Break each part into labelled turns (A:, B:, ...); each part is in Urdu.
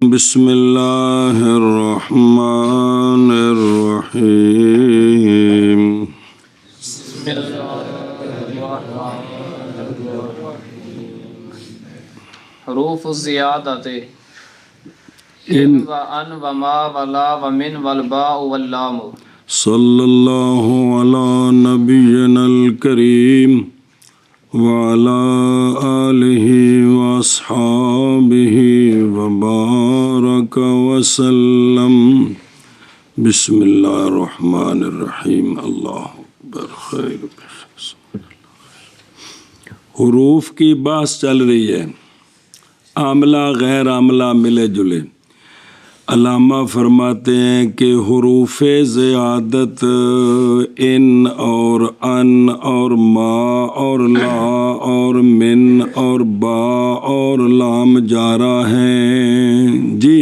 A: بسم اللہ الرحمن الرحیم
B: حروف الزیادت ان و ان و ما و لا و من والباء واللام
A: صلی اللہ علی نبینا الکریم وعلی آلہ واصحابہ وبارک وسلم بسم اللہ الرحمن الرحیم اللہ اکبر خیر حروف کی بحث چل رہی ہے، عاملہ غیر عاملہ ملے جلے۔ علامہ فرماتے ہیں کہ حروف زیادت ان اور ان اور ما اور لا اور من اور با اور لام جارہ ہیں۔ جی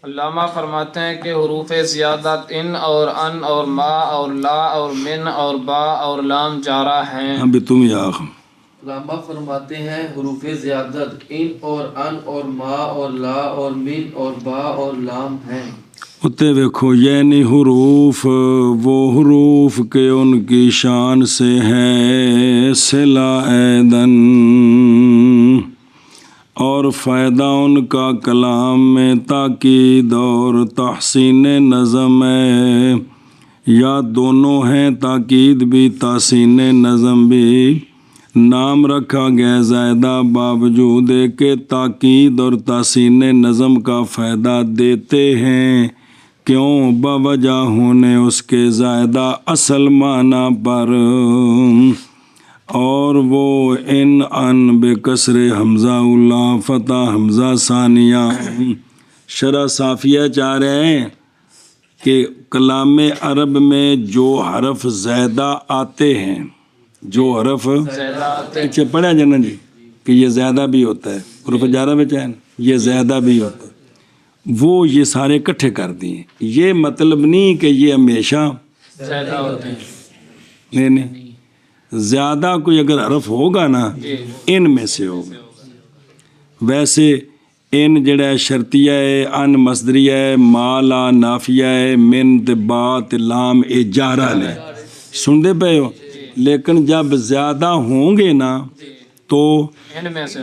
B: علامہ فرماتے ہیں کہ حروف زیادت ان اور ان اور ما اور لا اور من اور با اور لام جارہ ہیں۔
A: ابھی تم یا آخر
C: علامہ فرماتے ہیں حروف زیادت ان اور ان اور ما اور لا اور من اور با اور لام ہیں۔
A: اتے دیکھو، یعنی حروف وہ حروف کے ان کی شان سے ہے صلہ ایدن، اور فائدہ ان کا کلام میں تاکید اور تحسین نظم ہے، یا دونوں ہیں، تاکید بھی تحسین نظم بھی۔ نام رکھا گیا زائدہ باوجود کہ تاکید اور تحسین نظم کا فائدہ دیتے ہیں، کیوں؟ باوجہ ہونے اس کے زائدہ اصل معنی پر، اور وہ ان بے کسر حمزہ اللہ فتح حمزہ ثانیہ۔ شرح صافیہ چاہ رہے ہیں کہ کلام عرب میں جو حرف زائدہ آتے ہیں، جو حرف اچھا پڑھا جانا جی کہ یہ زیادہ بھی ہوتا ہے، حروف جارہ میں چاہیں یہ زیادہ بھی ہوتا ہے، وہ یہ سارے اکٹھے کر دیے۔ یہ مطلب نہیں کہ یہ ہمیشہ
B: زیادہ ہوتے ہیں،
A: نہیں، زیادہ کوئی اگر حرف ہوگا نا ان میں سے ہوگا۔ ویسے ان جڑا ہے شرطیہ ہے، ان مصدریہ ہے، ما لا نافیہ ہے، من تے با تے لام اے جارہ نے، سن دے پے ہو؟ لیکن جب زیادہ ہوں گے نا تو
B: ان میں سے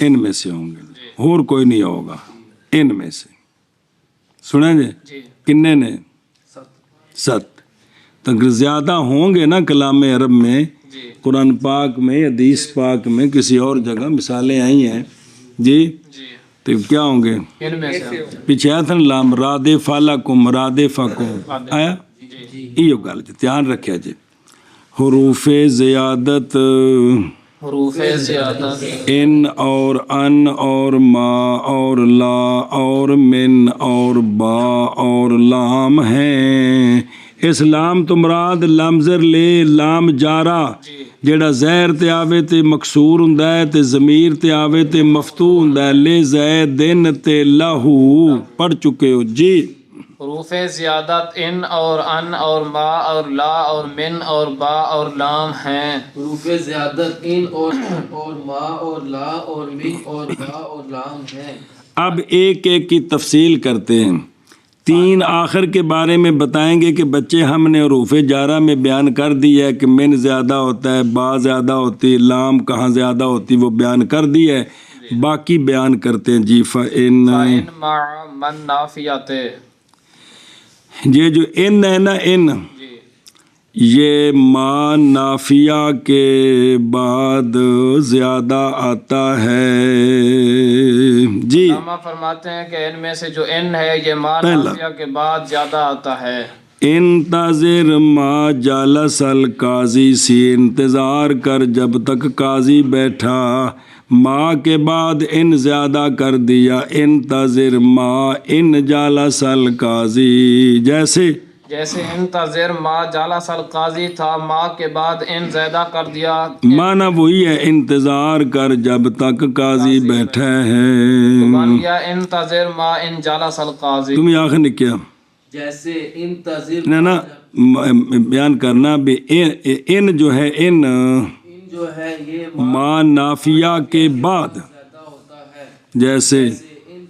A: ان میں سے ہوں گے، اور کوئی نہیں ہوگا ان میں سے۔ سنیں جی کنے نے؟ 7۔ تو اگر زیادہ ہوں گے نا کلام عرب میں، قرآن پاک میں، حدیث پاک میں، کسی اور جگہ مثالیں آئی ہیں جی، تو کیا ہوں گے؟
B: ان میں سے
A: پیچھے آیا تھا نا لام رادفا لکم رادفکم آیا؟ یہ گل جی دھیان رکھیا جی۔ حروف زیادت
B: حروف زیادت
A: ان اور ان اور ما اور لا اور من اور با اور لام ہیں۔ اس لام تو مراد لامزر لے لام جارہ، جیڑا زہر تے آوے تے مکسور ہوندا ہے تے ضمیر تے آوے تے مفتوح ہوندا ہے، لے زیدن تے لہو پڑھ چکے ہو جی۔
B: حروف زیادت ان اور ان اور ما اور لا اور من اور با اور لام ہیں۔
C: حروف زیادت ان اور ما اور لا اور من اور با اور لام ہیں۔
A: اب ایک ایک کی تفصیل کرتے ہیں۔ 3 آخر کے بارے میں بتائیں گے کہ بچے ہم نے حروف جارہ میں بیان کر دیا ہے کہ من زیادہ ہوتا ہے، با زیادہ ہوتی ہے، لام کہاں زیادہ ہوتی وہ بیان کر دیا ہے، باقی بیان کرتے ہیں جی۔ فَإِن
B: فَإِن مَعَ مَن نافیات،
A: یہ جو ان ہے نا، ان یہ ما نافیہ کے بعد زیادہ آتا ہے جی۔
B: علامہ فرماتے ہیں کہ ان میں سے جو ان ہے یہ ما نافیہ کے بعد زیادہ آتا ہے۔
A: انتظر ما جالس القاضی سی، انتظار کر جب تک قاضی بیٹھا، ما کے بعد ان زیادہ کر دیا، انتظر ما ان جالس القاضی، جیسے
B: انتظر ما جالس القاضی تھا، ما کے بعد ان زیادہ کر دیا،
A: معنی وہی ہے انتظار کر جب تک قاضی بیٹھا ہے۔
B: بن گیا انتظر ما ان جالس القاضی۔
A: تم یہ آخر نے کیا
C: جیسے انتظر
A: نا بیان کرنا بھی ان جو ہے ان
C: جو ہے یہ
A: ما نافیہ کے بعد،
C: زیادہ ہوتا ہے،
A: جیسے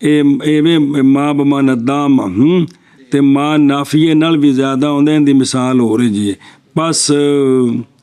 A: ਐਵੇਂ ਮਾਂ ਬਮਾਨਾ ਦਾਮ ਤੇ ਮਾਂ ਨਾਫੀਏ ਨਾਲ ਵੀ ਜ਼ਿਆਦਾ ਆਉਂਦੇ ਇਹਦੀ ਮਿਸਾਲ ਹੋ ਰਹੀ ਜੀ। ਬਸ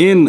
A: ਇਨ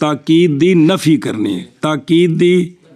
A: ਤਾਕੀਦ ਦੀ ਨਫੀ ਕਰਨੀ ਹੈ। ਤਾਕੀਦ ਦੀ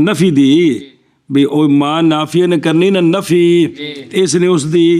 A: ਨਫੀ ਦੀ ਵੀ ਉਹ ਮਾਂ ਨਾਫੀਏ ਨੇ ਕਰਨੀ ਨਾ ਨਫੀ, ਇਸ ਨੇ ਉਸ ਦੀ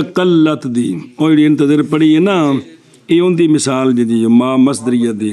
A: ਅਕਲਤ ਦੀ, ਉਹ ਜਿਹੜੀ ਇੰਤਜ਼ਰ ਪੜੀ ਹੈ ਨਾ, ਇਹ ਉਹਦੀ ਮਿਸਾਲ ਜਿਹੜੀ ਮਾਂ ਮਸਦਰੀਆ ਦੀ।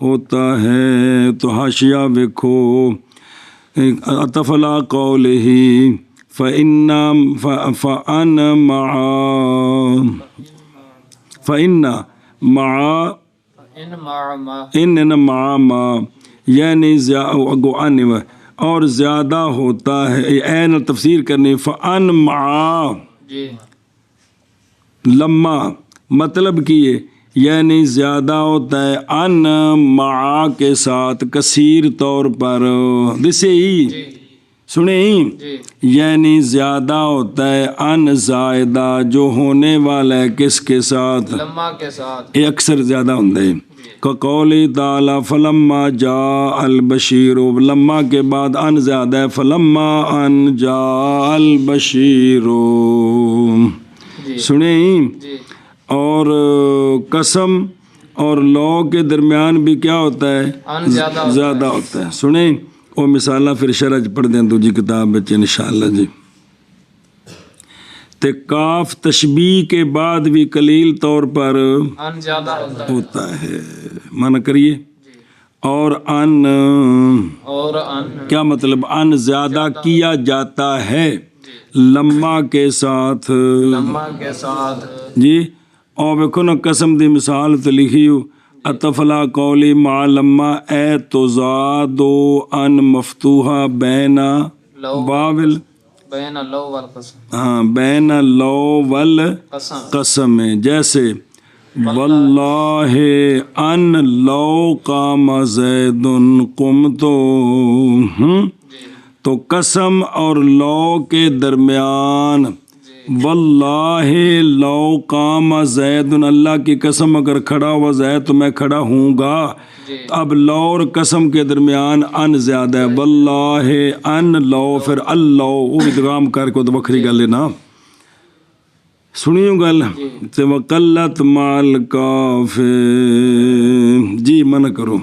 A: ہوتا ہے تو حاشیہ دیکھو اطفلا قولہ فَإِنَّ مع ان مع ما یعنی اور زیادہ ہوتا ہے این تفسیر کرنی فَأَن مع
B: جی
A: لما مطلب کیے یعنی زیادہ ہوتا ہے ان مع کے ساتھ کثیر طور پر دسے ہی
B: جی
A: سنیں
B: جی
A: یعنی زیادہ ہوتا ہے ان زائدہ جو ہونے والا ہے کس کے ساتھ
B: لما کے ساتھ
A: یہ اکثر زیادہ ہوتا ہے قول تعالی فلما جاء البشیر لما کے بعد ان زیادہ ہے فلما ان جاء البشیر
B: جی
A: سنیں
B: جی
A: اور قسم اور لو کے درمیان بھی کیا ہوتا ہے
B: ان زیادہ
A: زیادہ ہوتا ہے سنیں وہ مثالہ پھر شرح پڑھ دیں دوجی کتاب بچے انشاءاللہ جی تے کاف تشبیہ کے بعد بھی قلیل طور پر
B: ان زیادہ
A: ہوتا ہے مانا کریے اور ان
B: اور ان
A: کیا مطلب ان زیادہ کیا جاتا ہے لما کے ساتھ
B: لما کے ساتھ
A: جی اور دیکھو نا قسم دی مثال تو لکھی ہو اطفلا قولی مع لما اے تزادو ان مفتوحہ بین
B: لو
A: واول
B: بین لو والقسم
A: ہاں بین لو ول
B: قسم
A: قسم جیسے واللہ ان لو قام زید قمتو تو قسم اور لو کے درمیان واللہ لو قام زید اللہ کی قسم اگر کھڑا ہوا زید تو میں کھڑا ہوں گا اب لو اور قسم کے درمیان ان زیادہ ہے واللہ ان لو پھر اللہ وہ ادغام کر کے تو بکری گل ہے نا سنیوں گل تے وقلت مال کاف جی من کرو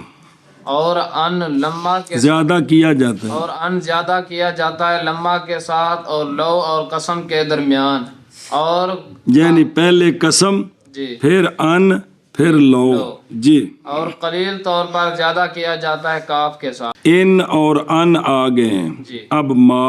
B: اور ان لما کے
A: زیادہ کیا جاتا ہے
B: اور ان زیادہ کیا جاتا ہے لما کے ساتھ اور لو اور قسم کے درمیان اور
A: یعنی پہلے قسم
B: جی
A: پھر ان پھر لو جی
B: اور قلیل طور پر زیادہ کیا جاتا ہے کاف کے ساتھ
A: ان اور ان آگے ہیں
B: جی
A: اب ما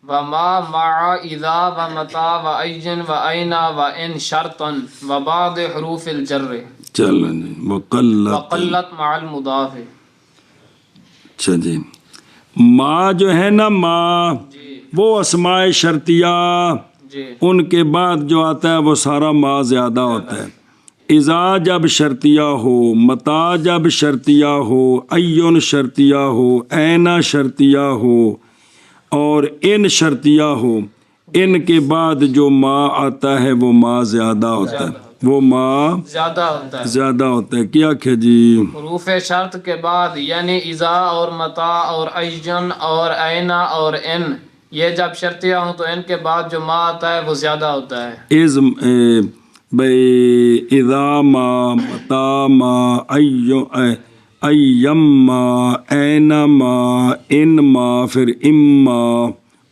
B: وما مع اذا ومتا وایجن واینا وان شرطا وبعض حروف الجر
A: چل جی وقلت
B: وقلت مع المضاف
A: اچھا جی ما جو ہے نا ما
B: جی
A: وہ اسماء شرطیہ
B: جی
A: ان کے بعد جو آتا ہے وہ سارا ما زیادہ ہوتا ہے اذا جب شرطیہ ہو متا جب شرطیہ ہو ایون شرطیہ ہو اینا شرطیہ ہو اور ان شرطیہ ہو ان کے بعد جو ما آتا ہے وہ ما زیادہ ہوتا ہے وہ ما
B: زیادہ ہوتا ہے
A: زیادہ ہوتا ہے کیا کہ جی
B: حروف شرط کے بعد یعنی اذا اور متا اور ایجن اور اینا اور ان یہ جب شرطیہ ہوں تو ان کے بعد جو ما آتا ہے وہ زیادہ ہوتا ہے
A: از بھئی اذا ما متا ما ایم ما این ما ان ما پھر اما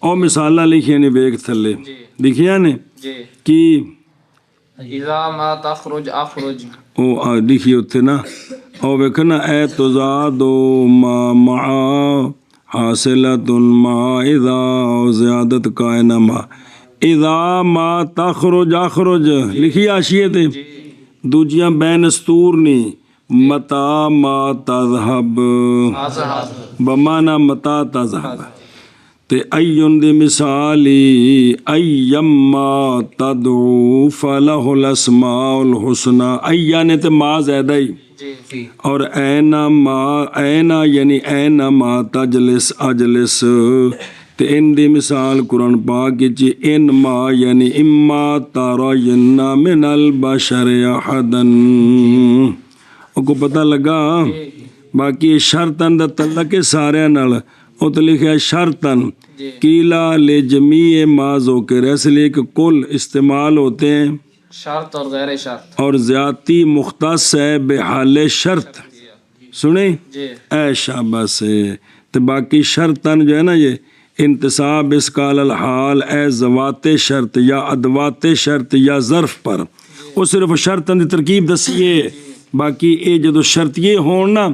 A: اور مثالہ لکھیا نے بیگ تھلے لکھیا نے
B: جی
A: کی
B: اذا ما تخرج اخرج
A: او لکھی ہوتے نا اور دیکھو نا اے تزادو ما معا حاصلت ما اذا زیادت کائنہ ما اذا ما تخرج اخرج لکھی آشیے تھے دوجیاں بین استورنی متا ما تذہب بمانا متا تذہب تے ایون دی مثالی ایم ما تدعو فلہ الاسماء الحسنى ایانے تے ما زیادہ ہی
B: جی
A: اور اینا ما اینا یعنی اینا ما تجلس اجلس تے ان دی مثال قرآن پاک چی ان ما یعنی اما ترین من البشر احدا او کو پتہ لگا باقی شرطن دا تعلق سارے نال او تو لکھا شرطن کیلا لجمیع ما ذکر اس لیے کہ کل استعمال ہوتے ہیں
B: شرط اور غیر شرط
A: اور زیادتی مختص ہے بحال شرط سنیں
B: جی
A: اے شاباش تو باقی شرطن جو ہے نا یہ انتصاب اسکال الحال اے ذوات شرط یا ادوات شرط یا ظرف پر وہ صرف شرطن دی ترکیب دسیے ਬਾਕੀ ਇਹ ਜਦੋਂ ਸ਼ਰਤੀਏ ਹੋਣ ਨਾ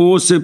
A: ਉਸ ਸੇ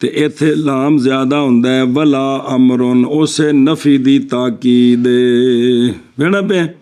A: ਤੇ ਇੱਥੇ ਲਾਮ ਜ਼ਿਆਦਾ ਹੁੰਦਾ ਹੈ ਵਲਾ ਅਮਰਨ, ਉਸੇ ਨਫੀ ਦੀ ਤਾਕੀਦ ਵੇਣਾ ਪਿਆ।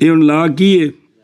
A: ਇਹ ਹੁਣ ਲਾ ਕੀ ਹੈ?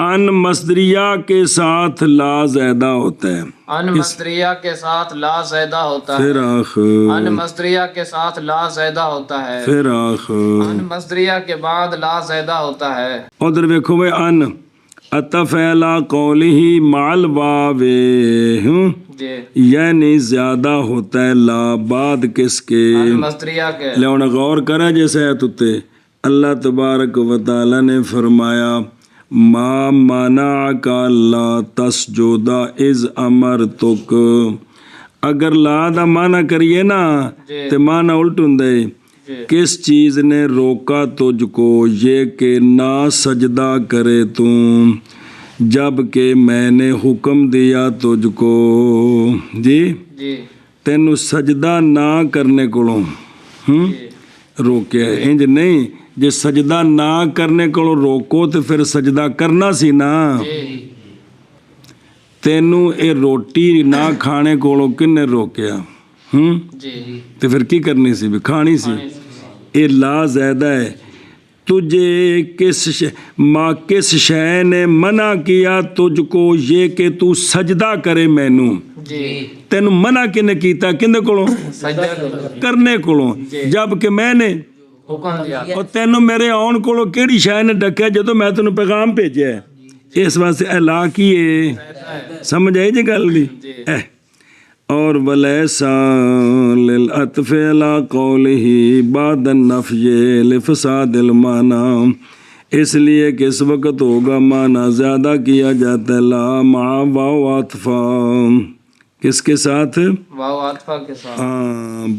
A: ان مصدریہ کے ساتھ لا زیادہ ہوتا ہے،
B: ان مصدریہ کے ساتھ لا زیادہ ہوتا ہے،
A: فراخ
B: ان مصدریہ کے ساتھ لا زیادہ ہوتا ہے،
A: فراخ.
B: ان مصدریہ کے بعد لا زیادہ ہوتا ہے.
A: ادھر دیکھو بھائی ان عطف علی قولہ مال واو
B: جی
A: یعنی زیادہ ہوتا ہے لا بعد کس کے،
B: ان مصدریہ کے.
A: لیون غور کرا جیسے ہے تُتے اللہ تبارک و تعالی نے فرمایا ما منعک لا تسجد اذ امرتک. اگر لا دا معنی کریے نا تے معنی الٹ ہوندا ہے کس چیز نے روکا تجھ کو یہ کہ نہ سجدہ کرے تم جب کہ میں نے حکم دیا تجھ کو. جی
B: جی
A: تینوں سجدہ نہ کرنے کولوں روکیا ہے، انج نہیں جے سجدہ نہ کرنے کولوں روکو تو پھر سجدہ کرنا سی نا. تینوں اے روٹی نہ کھانے کولوں کنے روکیا
B: جی
A: تو پھر کی کرنی سی بھی کھانی سی. اے لا زیادہ ہے. تجھے کس شے نے منع کیا تجھ کو یہ کہ تو سجدہ کرے مینوں،
B: جی
A: تینوں منع کنے کیتا کنے کولوں
B: سجدہ
A: کرنے کولوں جب کہ میں نے
B: حکم دیا.
A: اور تینوں میرے آن کولوں کیڑی شے نے ڈکیا جدوں میں تینوں پیغام بھیجیا ہے. اس واسطے اے لا کی ہے، سمجھ آئی جی گل دی. اور ولیسا للعطف علی قولہ بعد النفی لفساد المعنی، اس لیے کہ اس وقت ہوگا معنی زیادہ کیا جاتا ہے لا مع واو عطفہ کس کے ساتھ
B: واو عطفہ کے ساتھ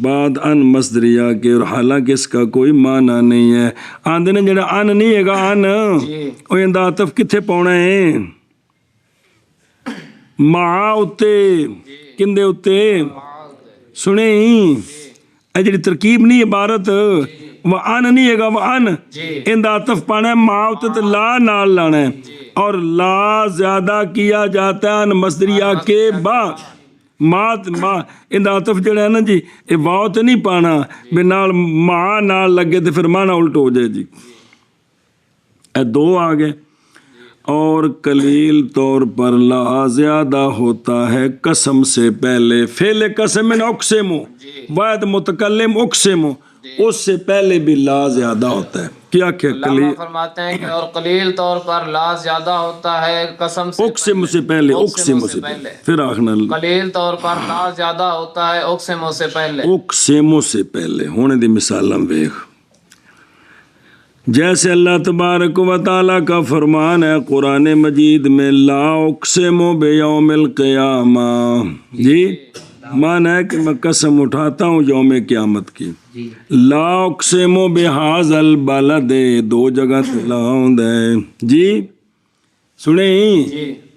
A: بعد ان مصدریہ کے، اور حالانکہ اس کا کوئی معنی نہیں ہے. آندے نے جڑا ان نہیں ہے گا ان او ایندا عطف کتھے پاਉਣਾ ہے مع اتے کندے اتے سنے اے جڑی ترکیب نہیں عبارت وہ ان نہیں ہے گا وہ ان ایندا عطف پانا ہے مع اتے تے لا نال لانا ہے، اور لا زیادہ کیا جاتا ہے ان مصدریہ کے بعد ایندا عطف جڑا ہے نا جی اے واو تے نہیں پانا بے نال مع نال لگے تے پھر معنی الٹ ہو جائے جی. اے دو آ گئے. اور قلیل طور پر لا زیادہ ہوتا ہے قسم سے پہلے، فعل قسم اقسم واحد متکلم اقسم اس سے پہلے بھی لا زیادہ ہوتا ہے. کیا کہ قلیل
B: فرماتے ہیں کہ اور قلیل طور پر لا زیادہ ہوتا ہے قسم سے
A: اقسم سے پہلے اقسم سے پہلے پھر آخنا
B: قلیل طور پر لا زیادہ ہوتا ہے اقسم سے پہلے
A: اقسم سے پہلے ہونے دی مثالاں ویکھ. جیسے اللہ تبارک و تعالیٰ کا فرمان ہے قرآن مجید میں لا اقسم بیوم القیامہ. جی معنی ہے کہ میں قسم اٹھاتا ہوں یوم قیامت کی. لا اقسم بہذا البلد دو جگہ لا ہوندا ہے. جی سنیں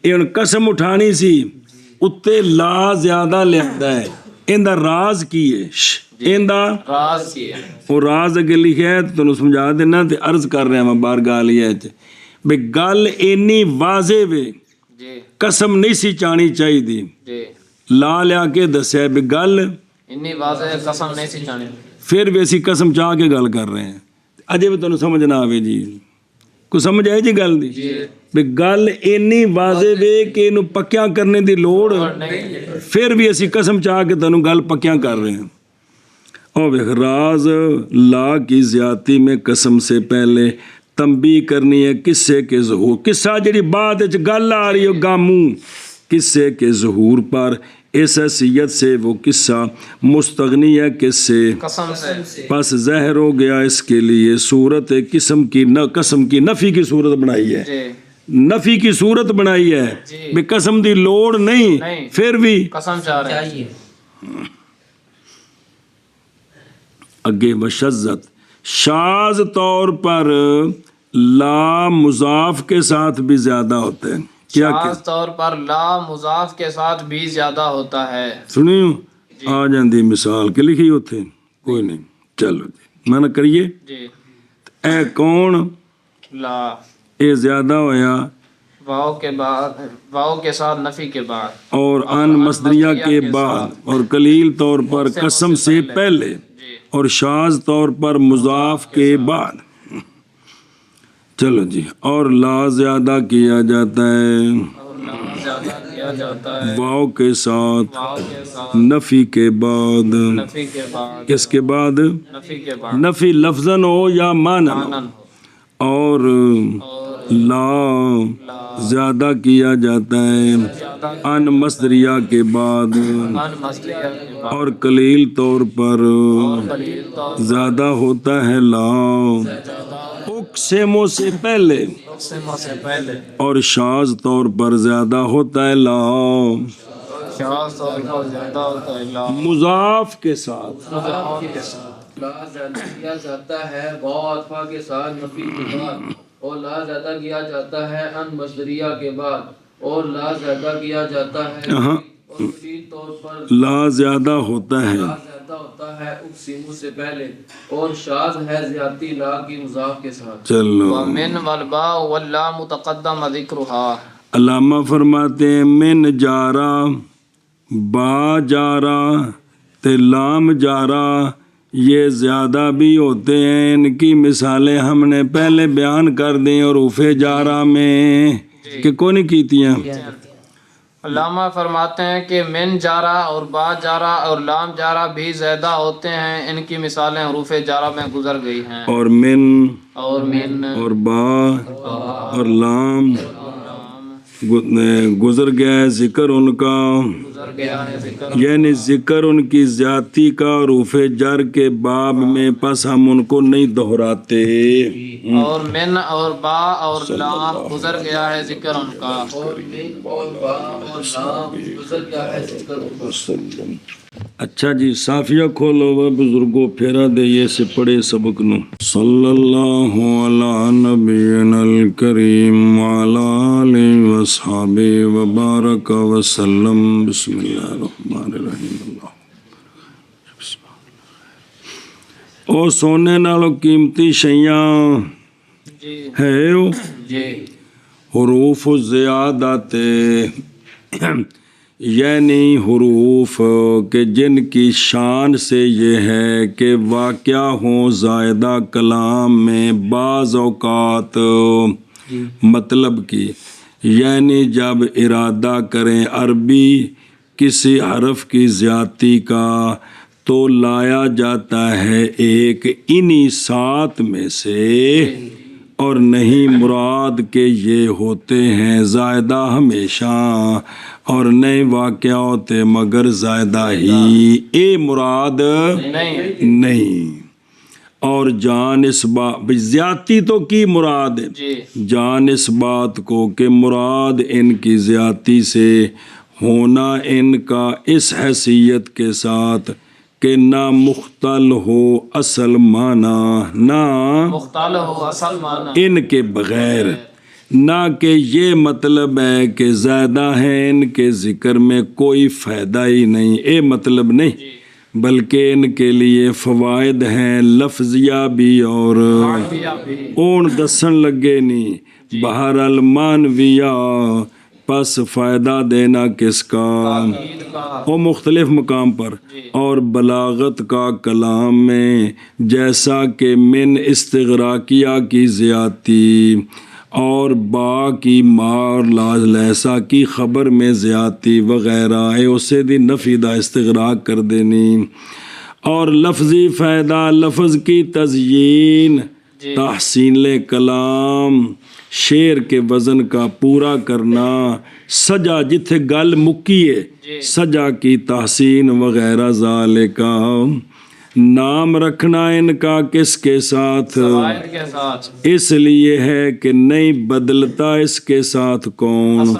A: یہ قسم اٹھانی سی اتے لا زیادہ لکھدا ہے. ایندا راز کی ہے ایندا
B: راز کی ہے.
A: وہ راز اگے لکھا ہے تو تمہیں سمجھا دینا تے عرض کر رہا میں بارگاہ علیہ وچ بے گل اینی واضح وے قسم نہیں سی چانی چاہی دی لا لیا کے دسیا بے گل
B: انی واضح قسم نہیں سی چانی
A: پھر بھی اسی قسم چاہ کے گل کر رہے ہیں اجے بھی تمہیں سمجھ نہ آوے جی کو سمجھ آئے جی گل دی بے گل اینی واضح وے کہ انہوں پکیاں کرنے دی لوڑ پھر بھی اسی قسم چاہ کے تمہیں گل پکیاں کر رہے ہیں. اور راز لا کی زیادتی میں قسم سے پہلے تنبیہ کرنی ہے قصے کے ظہور. قصہ جڑی بعد وچ گل آ رہی ہے گاموں قصے کے ظہور پر اس حیثیت سے وہ قصہ مستغنی ہے کس سے
B: قسم سے
A: پس ظاہر ہو گیا اس کے لیے صورت قسم کی نفی کی صورت بنائی ہے نفی کی صورت بنائی ہے بے قسم دی لوڑ نہیں پھر بھی
B: قسم چاہ رہے ہیں.
A: اگے وشزت شاذ طور پر لا مضاف کے ساتھ بھی زیادہ ہوتا ہے. کیا
B: خاص طور پر لا مضاف کے ساتھ بھی زیادہ ہوتا ہے.
A: سنیو آ جاندی مثال کے لکھی ہوتے کوئی نہیں چلو جی میں نہ کریے اے کون
B: لا
A: اے زیادہ ہویا
B: واو کے بعد واو کے ساتھ نفی کے بعد
A: اور ان مصدریہ کے بعد اور قلیل طور پر قسم سے پہلے اور شاذ طور پر مضاف کے بعد. چلو جی، اور لا زیادہ کیا جاتا ہے
B: اور لا زیادہ کیا جاتا ہے
A: واو کے ساتھ
B: واو کے ساتھ
A: نفی کے بعد.
B: نفی کے بعد
A: کس کے بعد؟
B: نفی کے بعد
A: نفی لفظاً ہو یا معنی ہو.
B: مانن ہو
A: اور
B: اور
A: لا زیادہ کیا جاتا ہے
B: زیادہ
A: ان مصدریہ کے بعد
B: ان مصدریہ کے بعد
A: اور قلیل طور پر
B: قلیل طور
A: زیادہ ہوتا ہے لا اقسموں سے پہلے
B: اقسموں سے پہلے
A: اور شاذ طور پر زیادہ ہوتا ہے لا
B: شاذ طور پر زیادہ ہوتا ہے لا
A: مضاف کے ساتھ.
B: مضاف کے ساتھ
C: لا زیادہ کیا جاتا ہے واو عطفہ کے ساتھ نفی کے بعد اور لا زیادہ کیا جاتا ہے ان مصدریہ کے بعد اور لا زیادہ کیا جاتا ہے
A: ہاں
C: اور کلی طور پر
A: لا زیادہ ہوتا ہے
C: لا زیادہ ہوتا ہے اقسموں سے پہلے اور شاذ ہے زیادتی لا کی مضاف کے ساتھ.
A: چلو.
B: ومن والباء واللام تقدم ذکرها.
A: علامہ فرماتے ہیں من جارا با جارا تے لام جارا یہ زیادہ بھی ہوتے ہیں. ان کی مثالیں ہم نے پہلے بیان کر دیں اور اوفے جارا میں کہ کون کی تیاں.
B: علامہ فرماتے ہیں کہ من جارا اور با جارا اور لام جارا بھی زیادہ ہوتے ہیں. ان کی مثالیں حروف جارا میں گزر گئی ہیں.
A: اور من
B: اور من
A: اور با اور لام گزر گیا ہے ذکر ان کا،
B: گزر گیا ہے ذکر
A: یعنی ذکر ان کی ذاتی کا حروف جر کے باب میں، پس ہم ان کو نہیں دہراتے.
B: اور من اور با اور لام گزر گیا ہے ذکر ان کا.
C: اور من اور با اور لام گزر گیا ہے ذکر ان کا.
A: اچھا جی، صافیہ کھولو وہ بزرگوں، پھیرا دے یہ سے پڑھے سبق نو. صلی اللہ علی نبینا الکریم وعلی آلہ وصحبہ وبارک وسلم. بسم اللہ الرحمن الرحیم. او سونے نالو قیمتی شیاں
B: جی
A: ہے او
B: جی
A: حروف زیادت، یعنی حروف کہ جن کی شان سے یہ ہے کہ واقع ہوں زائدہ کلام میں بعض اوقات مطلب کی، یعنی جب ارادہ کریں عربی کسی حرف کی زیادتی کا تو لایا جاتا ہے ایک انہی سات میں سے، اور نہیں مراد کہ یہ ہوتے ہیں زائدہ ہمیشہ، اور نئے واقع ہوتے مگر زائدہ ہی، اے مراد نہیں. اور جان اس بات زیادتی تو کی مراد ہے،
B: جی
A: جان اس بات کو کہ مراد ان کی زیادتی سے ہونا ان کا اس حیثیت کے ساتھ کہ نہ مختل ہو اصل معنی، نہ
B: مختال ہو اصل معنی،
A: ان کے بغیر، نہ کہ یہ مطلب ہے کہ زیادہ ہیں ان کے ذکر میں کوئی فائدہ ہی نہیں، اے مطلب نہیں، بلکہ ان کے لیے فوائد ہیں لفظیہ بھی اور اون دسن لگے نہیں. بہرحال مانویہ پس فائدہ دینا کس کا، وہ مختلف مقام پر، اور بلاغت کا کلام میں جیسا کہ من استغراقیہ کی زیادتی اور با کی مار لیسا کی خبر میں زیادتی وغیرہ ہے، اسے دی نفی دا استغراق کر دینی. اور لفظی فائدہ لفظ کی تزیین، تحسین کلام، شعر کے وزن کا پورا کرنا، سجا جتھے گل مکی ہے سجا کی تحسین وغیرہ ذالکا. نام رکھنا ان کا کس کے ساتھ،
B: فوائد کے ساتھ،
A: اس لیے ہے کہ نہیں بدلتا اس کے ساتھ کون،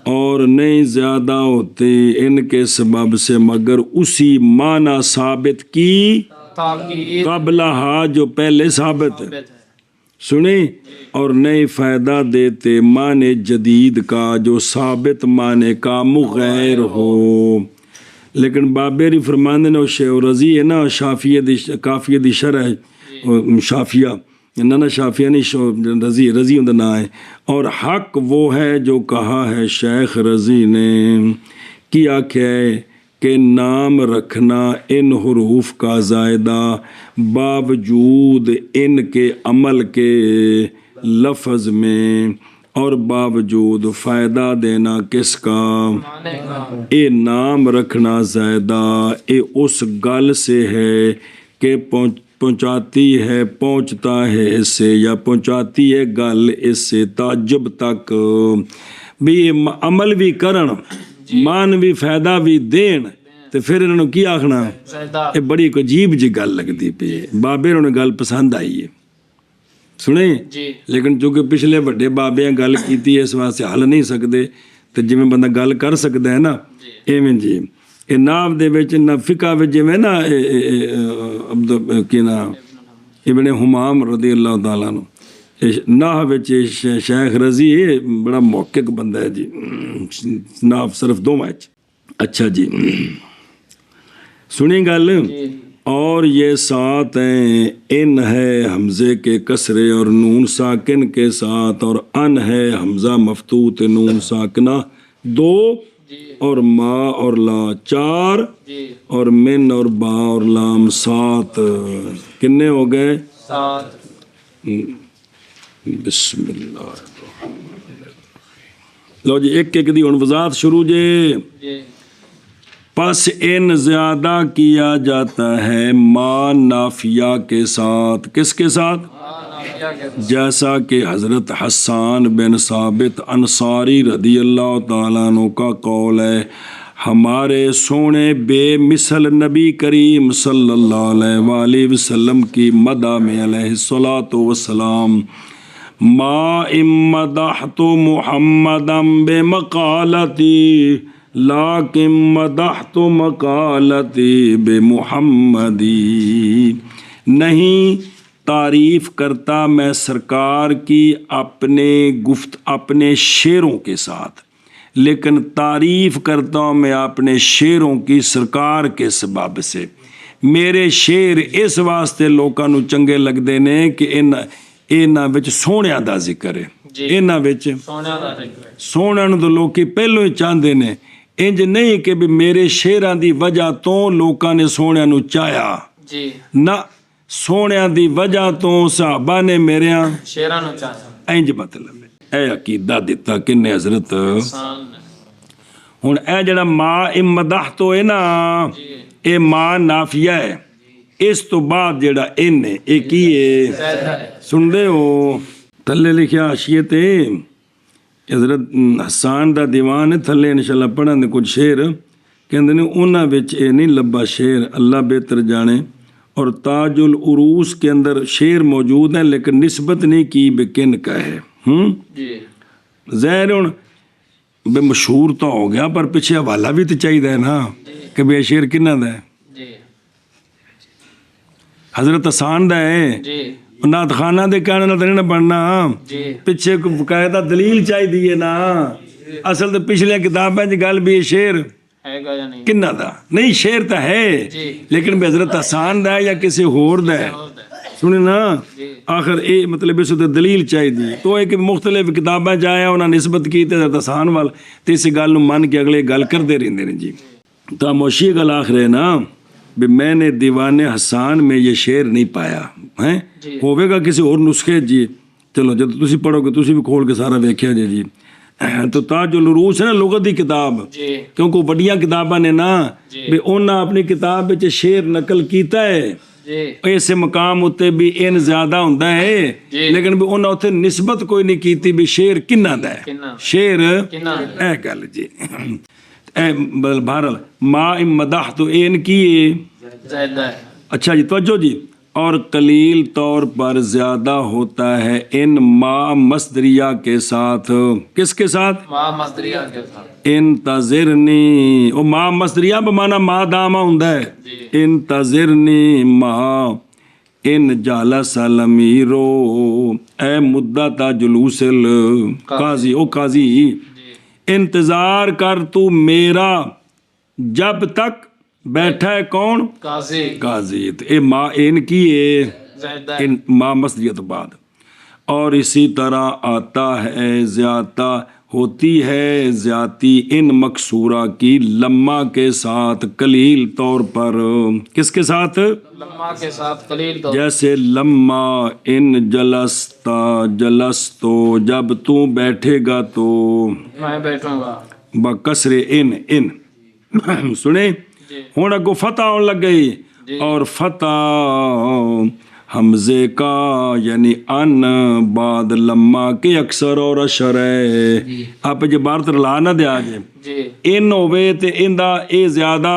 A: اور نہیں زیادہ ہوتی ان کے سبب سے مگر اسی معنی ثابت کی
B: تاکید
A: قبلہ جو پہلے ثابت ہے، سنیں، اور نئے فائدہ دیتے معنی جدید کا جو ثابت معنی کا مغیر ہو. لیکن بابری فرماندے نے رضی ہے نا شافیہ دی کافیہ دی شرح شافیہ نہ شافیہ نہیں رضی اندر نہ ہے، اور حق وہ ہے جو کہا ہے شیخ رضی نے، کیا ہے کہ نام رکھنا ان حروف کا زائدہ باوجود ان کے عمل کے لفظ میں اور باوجود فائدہ دینا کس کا؟
B: معنی کا
A: اے نام رکھنا زائدہ اے اس گل سے ہے کہ پہنچاتی ہے پہنچتا ہے اس سے یا پہنچاتی ہے گل اس سے تعجب تک بھی یہ عمل بھی کرن مان بھی فائدہ بھی دین تے پھر انہوں نے کی آخنا
B: زیادہ
A: یہ بڑی ایک عجیب جی گل لگتی پی بابے انہوں نے گل پسند آئی ہے سنیں
B: جی
A: لیکن چونکہ پچھلے بڑے بابے گل کیتی ہے اس واسطے حل نہیں سکتے تو جویں بندہ گل کر سکتا ہے نا ایویں جی یہ ناو دے وچ نہ فقہ وچ جویں نا کی نا ابن حمام رضی اللہ تعالیٰ عنہ ناو وچ شیخ رضی یہ بڑا محقق بندہ ہے جی ناو صرف دو وچ اچھا جی سنی گل اور یہ ساتھ ہیں ان ہے حمزے کے کسرے اور نون ساکن کے ساتھ اور ان ہے حمزہ مفتوح نون ساکنہ دو اور ما اور لا چار اور من اور با اور لام سات کنے ہو گئے
B: 7
A: بسم اللہ الرحمن الرحیم لو جی ایک ایک دی ہن وضاحت شروع جے
B: جی
A: پس ان زیادہ کیا جاتا ہے ما نافیہ کے ساتھ کس کے ساتھ جیسا کہ حضرت حسان بن ثابت انصاری رضی اللہ تعالیٰ عنہ کا قول ہے ہمارے سونے بے مثل نبی کریم صلی اللہ علیہ وآلہ وسلم کی مدح میں علیہ الصلاۃ والسلام ما امدحت محمدا بمقالتی لیکن مدحت مقالتی بمحمدی نہیں تعریف کرتا میں سرکار کی اپنے شعروں کے ساتھ لیکن تعریف کرتا ہوں میں اپنے شعروں کی سرکار کے سبب سے میرے شعر اس واسطے لوکاں نو چنگے لگدے نے کہ انہاں وچ سونیاں دا ذکر ہے انہاں وچ سونے نو تو لوکی پہلو ہی چاہندے نے انج نہیں کہ بھی میرے شعراں دی وجہ تو لوکاں نے سونیاں نو چاہیا
B: جی
A: نہ سونیاں دی وجہ تو صحابہ نے میریاں
B: شیراں نو چاہیا
A: ਇੰਜ ਮਤਲਬ ਹੈ ਇਹ ਅਕੀਦਾ ਦਿੱਤਾ ਕਿੰਨੇ ਹਜ਼ਰਤ ਹੁਣ ਇਹ ਜਿਹੜਾ ਮਾ ਇਮਦਹ ਤੋਂ ਹੈ ਨਾ ਇਹ ਮਾ ਨਾਫੀਆ ਹੈ ਇਸ ਤੋਂ ਬਾਅਦ ਜਿਹੜਾ ਇਹਨੇ ਇਹ ਕੀ ਹੈ ਸੁਣਦੇ ਹੋ ਥੱਲੇ ਲਿਖਿਆ ਹਾਸ਼ੀਏ ਤੇ ਹਜ਼ਰਤ ਹਸਨ ਦਾ ਦੀਵਾਨ ਹੈ ਥੱਲੇ ਇਨਸ਼ਾਅੱਲਾ ਪੜ੍ਹਨ ਦੇ ਕੁਝ ਸ਼ੇਰ ਕਹਿੰਦੇ ਨੇ ਉਹਨਾਂ ਵਿੱਚ ਇਹ ਨਹੀਂ ਲੱਭਾ ਸ਼ੇਰ ਅੱਲਾ ਬਿਹਤਰ ਜਾਣੇ اور تاج العروس کے اندر شعر موجود ہیں لیکن نسبت نہیں کی بے کن کا ہے ظاہر بے مشہور تو ہو گیا پر پیچھے حوالہ بھی تو چاہیے نا کہ بے شعر کنہ دا ہے حضرت حسان دا ہے نعت خانہ دے کہنے نہ تنہیں نہ پڑھنا پیچھے باقاعدہ دلیل چاہیے نا اصل تو پچھلے کتابیں جو گل بھی شعر کنہ دا نہیں شعر تو ہے لیکن بے حضرت حسان دا ہے یا کسی ہور دا ہے سنیں نا آخر اے مطلب اس وقت دلیل چاہیے تو ایک مختلف کتابیں جائیں انہوں نے نسبت کی تے حضرت حسان وال تے اسی گل من کے اگلے گل کر دے رہے ہیں جی تو موشی گل آخر ہے نا بھی میں نے دیوان حسان میں یہ شعر نہیں پایا ہیں ہوئے گا کسی اور نسخے جی چلو جب تسی پڑھو گے تسی بھی کھول کے سارا ویکھیا جی تو تاج العروس ہے نا لغت دی کتاب کیونکہ بڑیاں کتاباں نے نا بھی انہاں اپنی کتاب وچ شعر نقل کیتا ہے ایسے مقام ہوتے بھی ان زیادہ ہوندا ہے لیکن بھی انہاں اوتھے نسبت کوئی نہیں کیتی بھی شعر کنہ دا ہے شعر اے گل جی اے بہرحال ما مدح تو ان کی اچھا جی توجہ جی اور قلیل طور پر زیادہ ہوتا ہے ان ما مصدریہ کے ساتھ کس کے ساتھ
B: ما مصدریہ کے ساتھ
A: انتظرنی او ما مصدریہ بمانا ما دامہ ہوندا ہے انتظرنی ما ان جالس الامیرو اے مدت جلوس القاضی او قاضی انتظار کر تو میرا جب تک بیٹھا ہے کون قاضی اے ما ان کی ہے ما مصدریت بعد اور اسی طرح آتا ہے زیادہ ہوتی ہے زیادتی ان مقصورہ کی لمہ کے ساتھ قلیل طور پر. کس کے ساتھ؟
B: لمحہ کے ساتھ قلیل تو
A: جیسے لمہ ان جلستا جلستو جب تو بیٹھے گا تو
B: میں بیٹھوں گا.
A: بکسر ان سنیں ہوں اگو فتح آن لگ گئی اور فتح حمزے کا یعنی ان بعد لمہ کے اکثر اور اشر ہے. آپ جی بار ترلا نہ دیا جے
B: جی
A: ان ہوئے تے ان دا اے زیادہ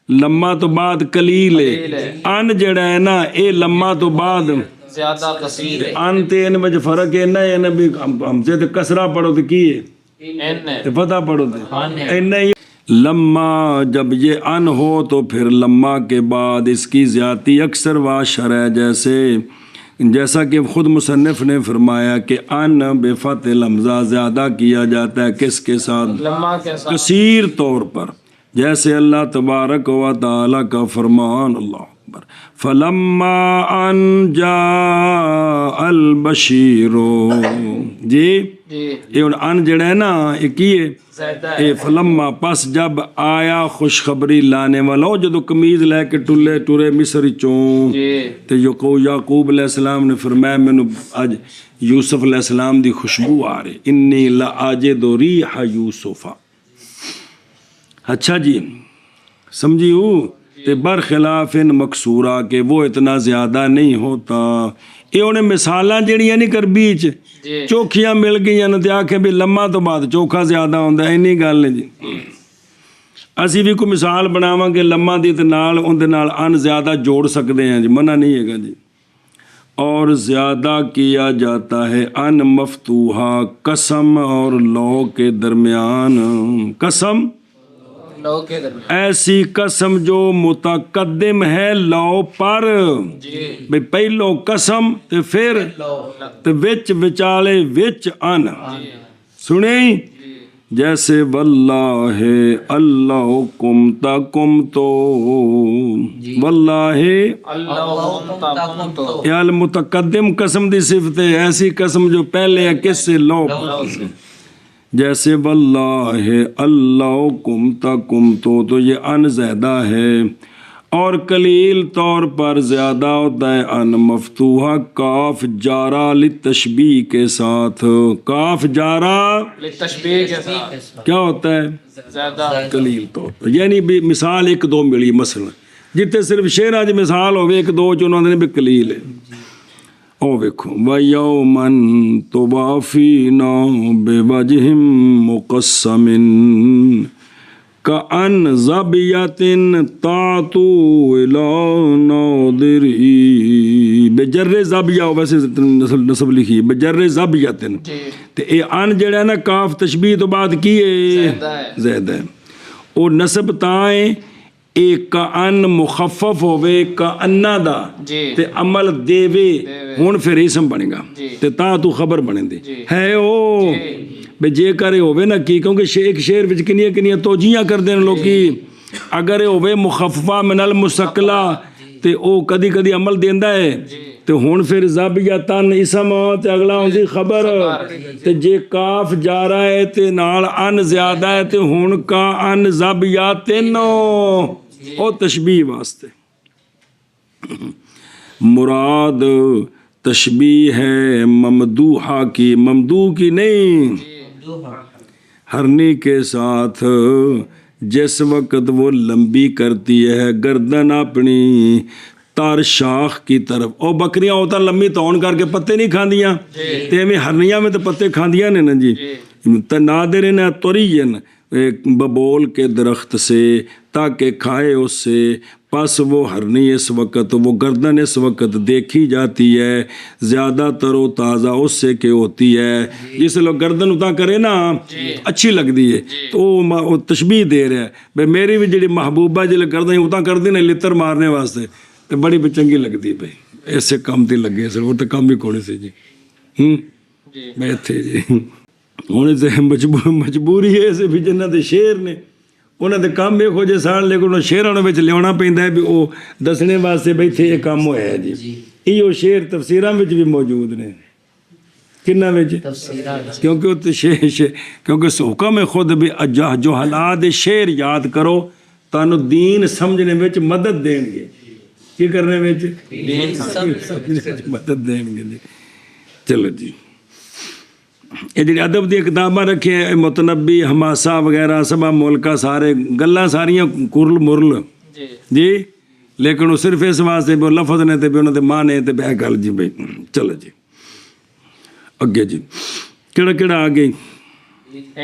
A: لمہ تو بعد قلیل ہے. ان جڑا ہے نا اے لمہ تو بعد
B: زیادہ قصیر ہے.
A: ان تے ان وچ فرق ہے نا یہ بھی حمزے تے کسرہ پڑھو تے کی ہے
B: ان ہے.
A: تے فتح پڑھو تے اینا ہی. لمہ جب یہ ان ہو تو پھر لمہ کے بعد اس کی زیادتی اکثر و اشر ہے. جیسا کہ خود مصنف نے فرمایا کہ ان بے فتح لمزہ زیادہ کیا جاتا ہے کس کے ساتھ؟
B: لمحہ کے ساتھ
A: کثیر طور پر. جیسے اللہ تبارک و تعالی کا فرمان اللہ اکبر فلما ان جاء البشیر. جی یہ ان جڑا ہے نا یہ کی ہے
B: زیادہ
A: اے فلما پس جب آیا خوشخبری لانے والا جدو قمیض لے کے ٹلے ٹورے مصر چوں تے یعقوب علیہ السلام نے فرمایا مینوں اج یوسف علیہ السلام دی خوشبو آ رہی انی لاجد ریح یوسف. اچھا جی سمجھیو تے برخلاف ان مقصورہ کہ وہ اتنا زیادہ نہیں ہوتا. یہ انہیں مثالاں جڑیاں نہیں کر بیچ چوکھیاں مل گئی نا تے آکھے بھی لمہ تو بعد چوکھا زیادہ ہوندا ہے. اینی گل نہیں جی اسی بھی کوئی مثال بناواں گے لمہ دی تے نال اون دے نال ان زیادہ جوڑ سکدے ہیں جی منع نہیں ہے گا جی. اور زیادہ کیا جاتا ہے ان مفتوحہ قسم اور لو کے درمیان. قسم
B: لو کے درمیان
A: ایسی قسم جو متقدم ہے لو پر. بھئی پہلو قسم تے پھر تے وچ وچالے وچ ان. سنیں جیسے واللہ اللہکم تکم تو واللہ یہ المتقدم قسم دی صفت ہے. ایسی قسم جو پہلے ہے کس سے؟ لو پر. جیسے واللہ اللہکم تکم تو یہ ان زیادہ ہے. اور قلیل طور پر زیادہ ہوتا ہے ان مفتوحہ کاف جارہ للتشبیہ کے ساتھ. کاف جارہ
B: للتشبیہ کے ساتھ
A: کیا ہوتا ہے؟
B: زیادہ
A: قلیل طور پر. یعنی بھی مثال ایک دو ملی مثلا جتے صرف شعراں دی مثال ہوئے ایک دو چ انہوں نے بھی قلیل ہے. او ویکھو وَيَوْمًا تُبَافِينَا بِوَجْهٍ مُقَسَّمٍ كَأَنْ زَبْيَةٍ تَعْتُو إِلَىٰ نَاظِرِهِ. بجر زبیہ ویسے نصب لکھی بجر زبیتن تے اے ان جڑا ہے نا کاف تشبیہ تو بعد کی ہے زیادہ ہے. اور نصب تائیں ایک کا ان مخفف ہوئے کا انا دا تے عمل دیوے ہون پھر اسم بنے گا تے تا تو خبر بنے دے ہے او بے جے کرے ہوئے نا کی کیونکہ ایک شعر وچ کنیاں کنیاں توجیاں کر دین لوکی. اگر ہوئے مخففہ من المسکلہ تے او کدی کدی عمل دیندا ہے تے ہون پھر زبیتن اسم تے اگلا ہوندی خبر تے جے کاف جا رہا ہے تے نال ان زیادہ ہے تے ہون کا ان زبیتن او تشبیہ واسطے. مراد تشبیہ ہے ممدوحہ کی ممدوح کی نہیں ہرنی کے ساتھ جس وقت وہ لمبی کرتی ہے گردن اپنی تار شاخ کی طرف. او بکریاں ہوتا لمبی تون کر کے پتے نہیں کھاندیاں تے میں ہرنیاں میں تو پتے کھاندیاں نے نا جی. تنادرن طرین ببول کے درخت سے تاکہ کھائے اس سے. پس وہ ہرنی اس وقت وہ گردن اس وقت دیکھی جاتی ہے زیادہ تر و تازہ اس سے کہ ہوتی ہے جس لوگ گردن اتا کرے نا اچھی لگ دی ہے تو وہ تشبیہ دے رہا ہے بھئی میری بھی جڑی محبوبہ جلے گردن اتا کر دی نا لتر مارنے واسطے تو بڑی بھی چنگی لگ دی بھئی ایسے کام تی لگے سر وہ تو کام بھی کونے سے جی میں تھے جی ہونے سے مجبوری ہے ایسے بھی جنہ دے شیر نے انہوں نے کام ایک ہو جائے سان لیکن انہوں شیروں نے لیا پہنتا ہے بھی وہ دسنے واسطے بیٹھے یہ کام ہوا ہے جی یہ شیر تفسیراں میں بھی موجود نے ਕਿੰਨਾ ਵਿੱਚ ਕਿਉਂਕਿ ਉਹ ਤੇ ਕਿਉਂਕਿ ਹੁਕਮ ਹੈ ਖੁਦ ਵੀ ਜੋ ਹਾਲਾਤ ਸ਼ੇਰ ਯਾਦ ਕਰੋ ਤੁਹਾਨੂੰ ਦੀਨ ਸਮਝਣੇ ਵਿੱਚ ਮਦਦ ਦੇਣਗੇ ਕੀ ਕਰਨੇ ਵਿੱਚ ਮਦਦ ਦੇਣਗੇ ਜੀ ਚਲੋ ਜੀ ਇਹ ਜਿਹੜੀ ਅਦਬ ਦੀਆਂ ਕਿਤਾਬਾਂ ਰੱਖੀਆਂ ਮੁਤਨਬੀ ਹਮਾਸਾ ਵਗੈਰਾ ਸਭਾ ਮੁਲਕਾ ਸਾਰੇ ਗੱਲਾਂ ਸਾਰੀਆਂ ਕੁਰਲ ਮੁਰਲ ਜੀ ਲੇਕਿਨ ਉਹ ਸਿਰਫ ਇਸ ਵਾਸਤੇ ਵੀ ਲਫ਼ਜ਼ ਨੇ ਤੇ ਵੀ ਉਹਨਾਂ ਦੇ ਮਾਨੇ ਤੇ ਬਹਿ ਗੱਲ ਜੀ ਬਈ ਚਲੋ ਜੀ ਅੱਗੇ ਜੀ ਕਿਹੜਾ ਕਿਹੜਾ ਆਗੇ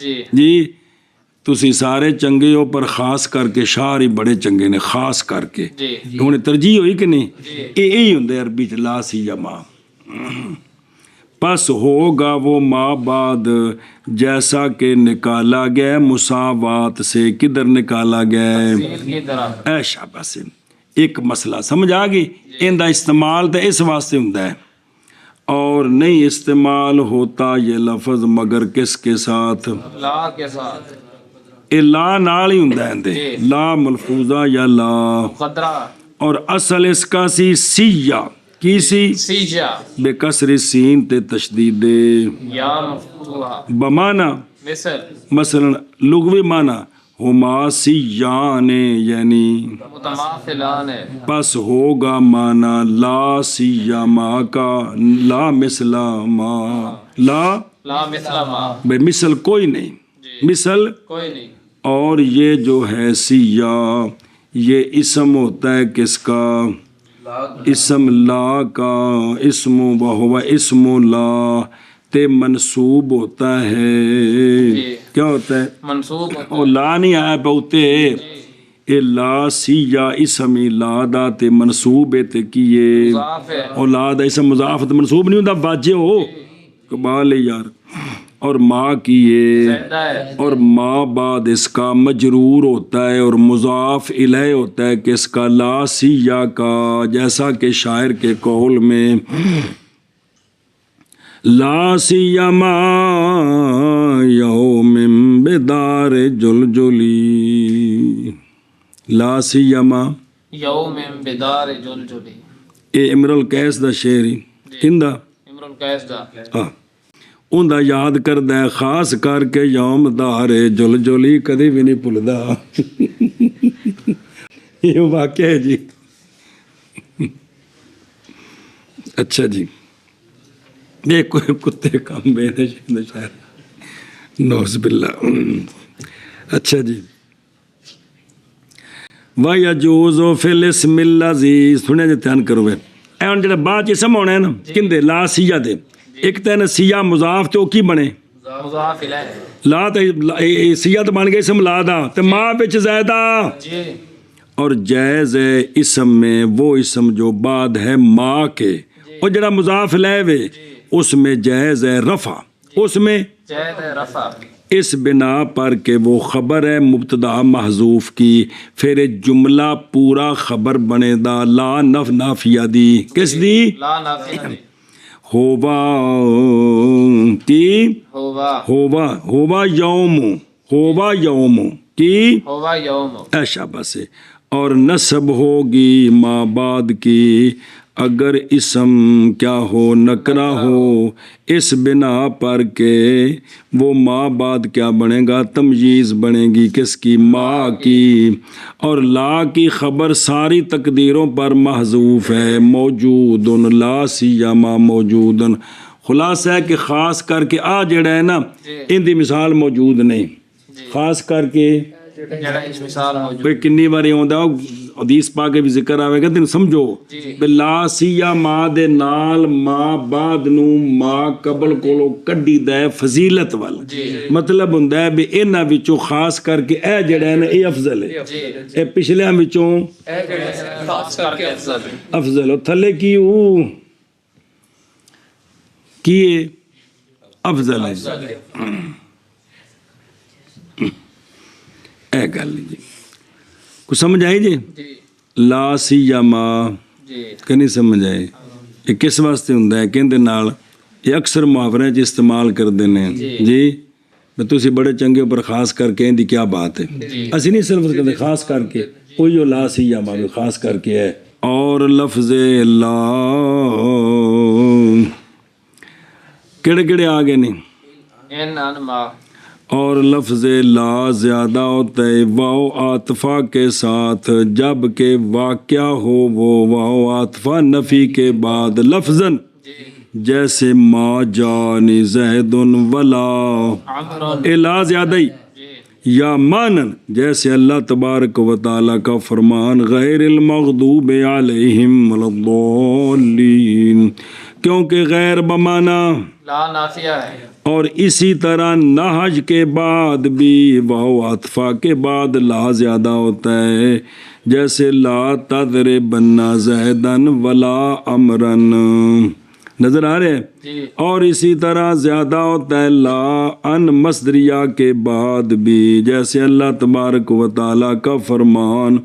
B: جی
A: ਜੀ ਤੁਸੀਂ ਸਾਰੇ ਚੰਗੇ ਹੋ ਪਰ ਖਾਸ ਕਰਕੇ ਸ਼ਾਇਰ ਹੀ ਬੜੇ ਚੰਗੇ ਨੇ ਖਾਸ ਕਰਕੇ
B: جی
A: ਹੁਣ ਤਰਜੀਹ ਹੋਈ ਕਿ ਨਹੀਂ
B: جی
A: ਇਹ ਹੀ ਹੁੰਦੇ ਅਰਬੀ ਚ ਲਾ ਸੀ ਜਾਂ ਮਾਂ پس ہوگا وہ ماں بعد جیسا کہ نکالا گیا مساوات سے کدھر نکالا گیا
B: تفصیل کی طرف
A: اے شاباش ایک مسئلہ سمجھ آ گئی ان دا استعمال تو اس واسطے ہوندا ہے اور نہیں استعمال ہوتا یہ لفظ مگر کس کے ساتھ
B: لا کے ساتھ
A: اے لا نال ہی ہوندا ہے لا ملفوظہ یا لا
B: قدرہ
A: اور اصل اس کا سیہ کی سی
B: سیجا
A: بے کسر سین تے تشدید
B: یا مفتوحہ
A: بمانا
B: مثل
A: مثلا لغوی معنی ہما سیان یعنی
B: متماثلان ہے
A: پس ہوگا معنی لا سیما کا لا مثل ما لا
B: لا مثل ما
A: بے مثل کوئی نہیں مثل
B: کوئی نہیں
A: اور یہ جو ہے سیاہ یہ اسم ہوتا ہے کس کا اسم لا کا اسم وہو اسم لا تے منصوب ہوتا ہے کیا ہوتا ہے
B: منصوب
A: اور لا نہیں آیا بہتے اے لا سیا اسم لا دا تے منصوب تے کیے
B: مضاف ہے
A: اور لا دا اسم مضاف تے منصوب نہیں ہوتا باجے ہو کمال ہے یار اور ماں کیے
B: زیادہ ہے
A: اور ماں بعد اس کا مجرور ہوتا ہے اور مضاف الیہ ہوتا ہے کہ اس کا لا سیا کا جیسا کہ شاعر کے قول میں لا سیما یوم بدار جلجلی لا سیما
B: یوم بدار جلجلی
A: اے امر القیس دا شعری کیندا
B: امر القیس دا
A: اوندا یاد کردا ہے خاص کر کے یوم دار جلجلی کدی بھی نہیں بھلدا یہ واقعہ ہے جی اچھا جی یہ کوئی کتے کام بے نشین شاعر نوز باللہ اچھا جی وَيَجُوزُ فِي الْإِسْمِ الَّذِي سُنے جی دھیان کرو اے ہن جڑا بعد چ اسم ہونا ہے نا کندے لا سیاہ دے ایک تے نا سیاہ مضاف تے او کی بنے
B: مضاف الیہ
A: لا تے سیاہ تے بن گئے اسم لا دا تے ماں وچ زائدہ
B: جی
A: اور جائز ہے اسم میں وہ اسم جو بعد ہے ماں کے اور جڑا مضاف الیہ وے اس میں جائز ہے رفع اس میں
B: جائز ہے رفع
A: اس بنا پر کہ وہ خبر ہے مبتدا محذوف کی پھر جملہ پورا خبر بنے دا لا نف نافیہ دی کس دی
B: لا نافیہ دی
A: ہووا کی ہووا یوم کی
B: ہوا یوم
A: اے شاباش ہے اور نصب ہوگی ماں بعد کی اگر اسم کیا ہو نکرہ ہو اس بنا پر کہ وہ ماں بعد کیا بنے گا تمییز بنے گی کس کی ماں کی اور لا کی خبر ساری تقدیروں پر محذوف ہے موجود لا سیما موجود خلاصہ ہے کہ خاص کر کے آ جڑا ہے نا ان دی مثال موجود نہیں خاص کر کے
B: جڑا اس مثال موجود
A: کوئی کنی باری ہوندا حدیث پاک کے بھی ذکر آوے گا تین سمجھو لا سیا ماں دے نال ماں بعد نو ماں قبل کولو کڈی دے فضیلت وال مطلب ہوندا ہے بھی انہاں وچوں خاص کر کے اے جڑا ہے نا اے افضل ہے اے پچھلیاں وچوں
B: خاص کر کے
A: افضل ہو تھلے کی افضل ہے اے گل جی کو سمجھ آئی جی لا سیما کہ نہیں سمجھ آئے یہ کس واسطے ہوندا ہے کہندے نال یہ اکثر محاورے چ استعمال کردے نے جی میں تسی بڑے چنگے پر خاص کر کے دی کیا بات ہے اسی نہیں صرف کہندے خاص کر کے کوئی جو لا سیما خاص کر کے ہے اور لفظ لا کیڑے کیڑے آگے نہیں
B: ان انما
A: اور لفظ لا زیادہ ہوتا ہے واو عاطفہ کے ساتھ جب کہ واقعہ ہو وہ واو عاطفہ نفی کے بعد لفظاً جیسے ما جانی زید ولا اے لا زیادہ ہی یا مانن جیسے اللہ تبارک و تعالیٰ کا فرمان غیر المغضوب علیہم ولا الضالین کہ کیونکہ غیر بمانا
B: لا نافیہ ہے.
A: اور اسی طرح نہج کے بعد بھی واو عطفہ کے بعد لا زیادہ ہوتا ہے، جیسے لا تضربن زیدن ولا امرن، نظر آ رہے ہیں؟
B: جی.
A: اور اسی طرح زیادہ ہوتا ہے لا ان مصدریہ کے بعد بھی، جیسے اللہ تبارک و تعالیٰ کا فرمان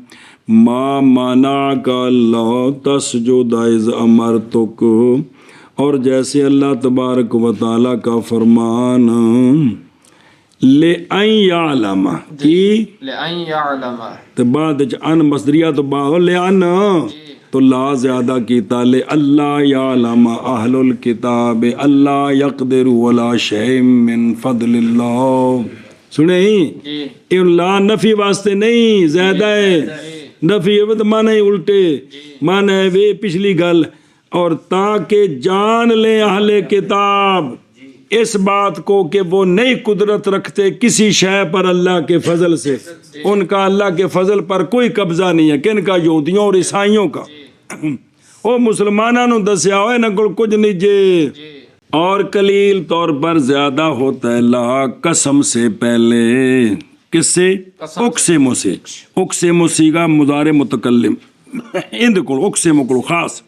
A: ما منعک اللہ تسجد اذ امرتک، اور جیسے اللہ تبارک و تعالیٰ کا فرمان لِأَن يَعْلَمَ کی
B: لِأَن يَعْلَمَ.
A: تو بعد ان مصدریہ تو باہو لِأَن تو لا زیادہ کیتا لِأَلَّا يَعْلَمَ أَهْلُ الْكِتَابِ أَلَّا يَقْدِرُوا عَلَى شَيْءٍ مِّن فَضْلِ اللَّهِ. سنیں
B: جی.
A: لا نفی واسطے نہیں، زیادہ ہے نفی ہے تو مانا ہی الٹے، مانا ہے وہ پچھلی گل، اور تاکہ جان لیں اہل کتاب اس بات کو کہ وہ نئی قدرت رکھتے کسی شے پر اللہ کے فضل سے، ان کا اللہ کے فضل پر کوئی قبضہ نہیں ہے، کن کا؟ یہودیوں اور عیسائیوں کا. وہ مسلمانوں نے دسیا ہوئے نہ کوئی کچھ نہیں جے. اور قلیل طور پر زیادہ ہوتا ہے لا قسم سے پہلے، کس سے؟ اقسم سے. اقسم صیغہ مضارع متکلم اند کو اقسم کو خاص،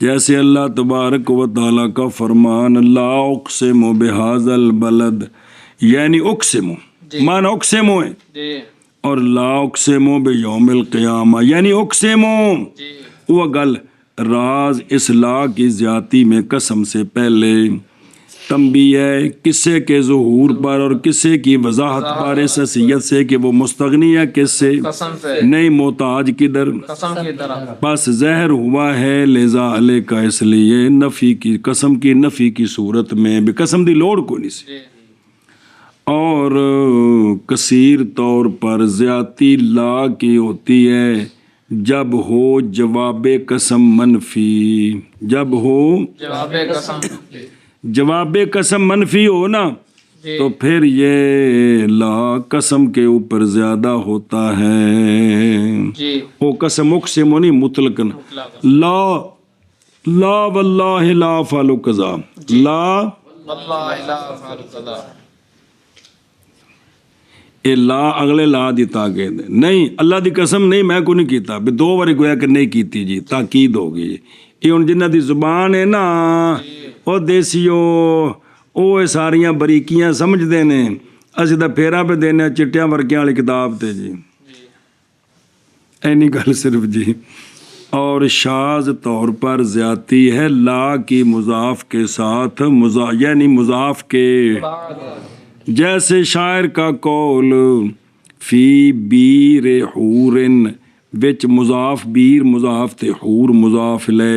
A: جیسے اللہ تبارک و تعالیٰ کا فرمان لا اقسم بہذا البلد، یعنی اقسم مانا اقسم ہے،
B: جی.
A: اور لا اقسم بیوم القیامہ یعنی اقسم
B: جی.
A: وہ گل راز اصلاح کی زیادتی میں قسم سے پہلے تنبیہ ہے قصے کے ظہور پر اور قصے کی وضاحت پر اس حیثیت سے کہ وہ مستغنی ہے کس سے؟
B: قسم سے.
A: نہیں محتاج کدھر؟
B: قسم کی طرح.
A: بس زہر ہوا ہے لذا علیہ کا، اس لیے نفی کی قسم کی نفی کی صورت میں بھی قسم دی لوڑ کو نہیں سی.
B: جی.
A: اور کثیر طور پر زیادتی لا کی ہوتی ہے جب ہو جواب قسم منفی، جب ہو
B: جواب قسم.
A: جواب قسم منفی ہو نا
B: جی.
A: تو پھر یہ لا قسم کے اوپر زیادہ ہوتا ہے.
B: جی.
A: وہ قسم اقسم نہیں مطلقاً لا لا واللہ لا فعل کذا، لا
B: واللہ لا افعل کذا.
A: اے لا اگلے لا دی تاکید نہیں، اللہ دی قسم نہیں میں کو نہیں کیتا، بھی دو بار گویا کہ نہیں کیتی جی، تاکید ہوگی. یہ ہن جنہ دی زبان ہے نا وہ دیسیو وہ ساریاں بریکیاں سمجھتے ہیں، اسی تو پھیرا پہ دینے چٹیاں ورکیاں والی کتاب تے جی، اینی گل صرف جی. اور شاذ طور پر زیادتی ہے لا کی مضاف کے ساتھ یعنی مضاف کے، جیسے شاعر کا قول فی بیر حورن وچ مضاف بیر مضاف تے حور مضاف لے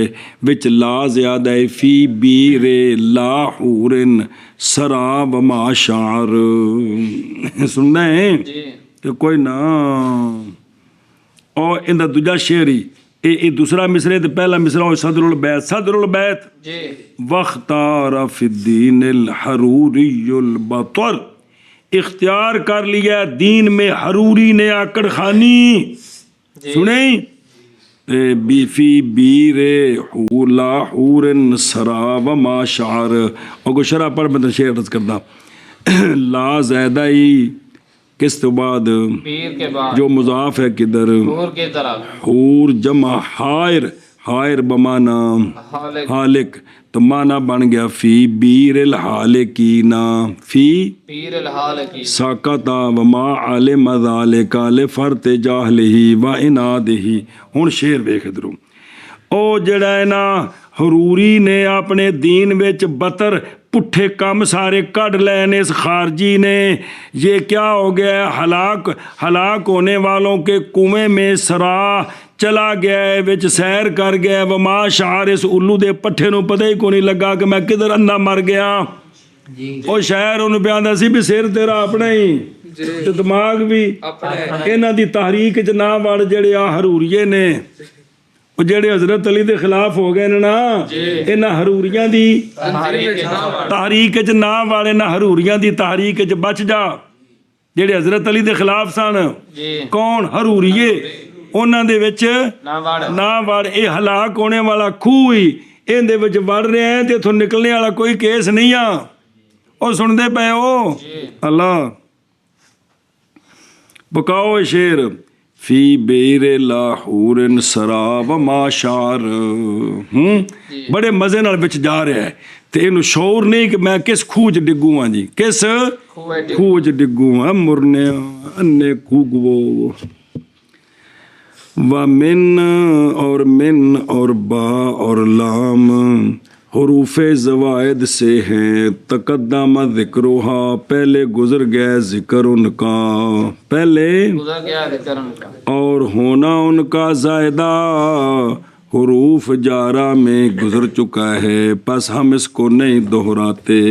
A: وچ لا زیادہ ہے فی بیر لا حورن سرا وما شعر. سننا ہے کہ کوئی نہ. اور ان دا دوجا شعری یہ دوسرا مصرے تے پہلا مصرا ہو صدر البیت. صدر البیت
B: جی.
A: واختار فی الدین الحروری البطر، اختیار کر لیا دین میں حروری نے آکڑ خانی. سنیں بی فی بیر لا حورن سرا وما شعر. اور کو شرح پر میں شعر عرض کرتا لا زیادہ ہی کس تو بعد
B: پیر کے بعد
A: جو مضاف ہے کدھر؟
B: حور کی طرف.
A: حور جمع حائر، حائر بمانا حالق، تو مانا بن گیا فی بیر الحالقین، فی
B: پیر الحالقین
A: ساکتا وما علم ذالک لفرط جاہلہ و عنادہ. ہن شعر ویکھ ادھروں. او جڑا ہے نا حروری نے اپنے دین وچ بطر پٹھے کام سارے کڈ لینے اس خارجی نے، یہ کیا ہو گیا؟ ہلاک ہونے والوں کے کنویں میں سرا چلا گیا ہے، وچ سیر کر گیا. وما شعر اس الو دے پٹھے نو پتہ ہی کوئی نہیں لگا کہ میں کدھر اندھا مر گیا. وہ شاعر انہوں بیاندا سی بھی سر تیرا اپنا ہی تے دماغ بھی انہاں دی تحریک چ نہ وڑ جڑے آ حروریے نے، وہ جڑے حضرت علی دے خلاف ہو گئے نا انہاں حروریاں دی تحریک چ نہ وڑ، انہاں حروریاں دی تحریک چ بچ جا. جڑے حضرت علی دے خلاف سن کون؟ حروریے. انہاں دے وچ نہ وڑ. اے ہلاک ہونے والا کھوہ ہی ਇਹਦੇ ਵਿੱਚ ਵੜ ਰਿਹਾ ਹੈ ਤੇ ਇਥੋਂ ਨਿਕਲਣੇ ਵਾਲਾ ਕੋਈ ਕੇਸ ਨਹੀਂ ਆ। ਉਹ ਸੁਣਦੇ ਪਏ ਹੋ ਅੱਲਾ ਬਕਾਓ ਸ਼ੇਰ ਫੀ ਬੇਰੇ ਲਾਹੂਰਨ ਸਰਾਬ ਮਾਸ਼ਾਰ ਬੜੇ ਮਜ਼ੇ ਨਾਲ ਵਿੱਚ ਜਾ ਰਿਹਾ ਹੈ ਤੇ ਇਹਨੂੰ ਸ਼ੌਰ ਨਹੀਂ ਕਿ ਮੈਂ ਕਿਸ ਖੂਹ 'ਚ ਡਿੱਗੂ ਹਾਂ ਜੀ, ਕਿਸ ਖੂਹ 'ਚ ਡਿੱਗੂ ਹਾਂ। ਮੁਰਨੇ ਅੰਨੇ ਖੂਗਵੋ و من اور با اور لام حروف زوائد سے ہیں، تقدم ذکرها پہلے گزر گیا ذکر ان کا، پہلے
B: گزر گیا ذکر ان کا،
A: اور ہونا ان کا زائدہ حروف جارہ میں گزر چکا ہے، پس ہم اس کو نہیں دہراتے۔